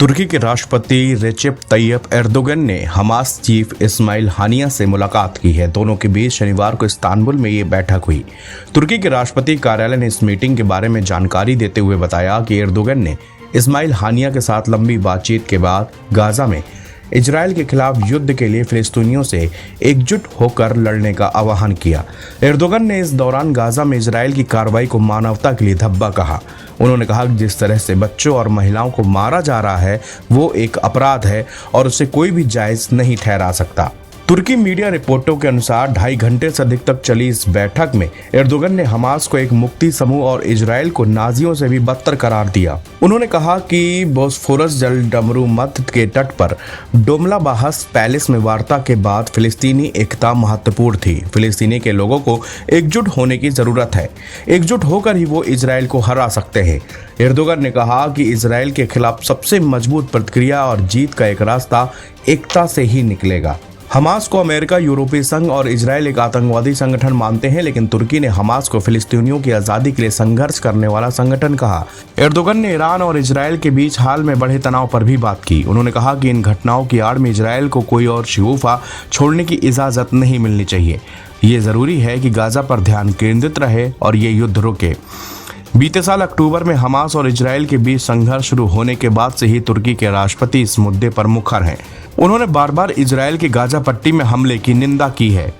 तुर्की के राष्ट्रपति Recep Tayyip Erdogan ने हमास चीफ इस्माइल हानिया से मुलाकात की है। दोनों के बीच शनिवार को इस्तांबुल में ये बैठक हुई। तुर्की के राष्ट्रपति कार्यालय ने इस मीटिंग के बारे में जानकारी देते हुए बताया कि एर्दोगन ने इस्माइल हानिया के साथ लंबी बातचीत के बाद गाजा में इजरायल के खिलाफ युद्ध के लिए फिलिस्तीनियों से एकजुट होकर लड़ने का आह्वान किया। एर्दोगन ने इस दौरान गाजा में इजरायल की कार्रवाई को मानवता के लिए धब्बा कहा। उन्होंने कहा कि जिस तरह से बच्चों और महिलाओं को मारा जा रहा है वो एक अपराध है और उसे कोई भी जायज नहीं ठहरा सकता। तुर्की मीडिया रिपोर्टों के अनुसार 2.5 घंटे से अधिक तक चली इस बैठक में एर्दोगन ने हमास को एक मुक्ति समूह और इजरायल को नाजियों से भी बदतर करार दिया। उन्होंने कहा कि बोस्फोरस जल डमरू मध्य के तट पर डोमला बाहस पैलेस में वार्ता के बाद फिलिस्तीनी एकता महत्वपूर्ण थी। फिलिस्तीनी के लोगों को एकजुट होने की जरूरत है। एकजुट होकर ही वो इजरायल को हरा सकते हैं। एर्दोगन ने कहा कि इजरायल के खिलाफ सबसे मजबूत प्रतिक्रिया और जीत का एक रास्ता एकता से ही निकलेगा। हमास को अमेरिका, यूरोपीय संघ और इजरायल एक आतंकवादी संगठन मानते हैं, लेकिन तुर्की ने हमास को फिलिस्तीनियों की आजादी के लिए संघर्ष करने वाला संगठन कहा। एर्दोगन ने ईरान और इजरायल के बीच हाल में बढ़े तनाव पर भी बात की। उन्होंने कहा कि इन घटनाओं की आड़ में इजरायल को कोई और शिगुफा छोड़ने की इजाजत नहीं मिलनी चाहिए। ये जरूरी है कि गाजा पर ध्यान केंद्रित रहे और ये युद्ध रुके। बीते साल अक्टूबर में हमास और इजरायल के बीच संघर्ष शुरू होने के बाद से ही तुर्की के राष्ट्रपति इस मुद्दे पर मुखर हैं। उन्होंने बार बार इजरायल की गाजा पट्टी में हमले की निंदा की है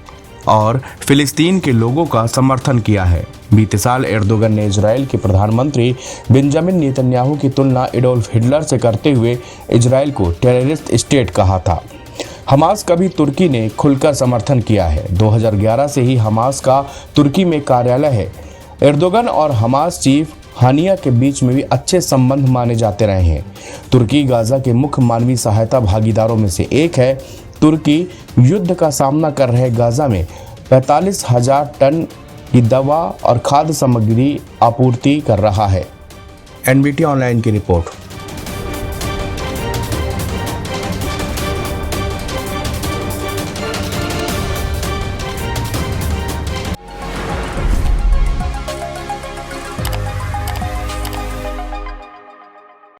और फिलिस्तीन के लोगों का समर्थन किया है। बीते साल एर्दोगन ने इजरायल के प्रधानमंत्री बेंजामिन नेतन्याहू की तुलना एडोल्फ हिटलर से करते हुए इजरायल को टेररिस्ट स्टेट कहा था। हमास का भी तुर्की ने खुलकर समर्थन किया है। 2011 से ही हमास का तुर्की में कार्यालय है। एर्दोगन और हमास चीफ हानिया के बीच में भी अच्छे संबंध माने जाते रहे हैं। तुर्की गाजा के मुख्य मानवीय सहायता भागीदारों में से एक है। तुर्की युद्ध का सामना कर रहे गाजा में 45,000 टन की दवा और खाद्य सामग्री आपूर्ति कर रहा है। NBT ऑनलाइन की रिपोर्ट।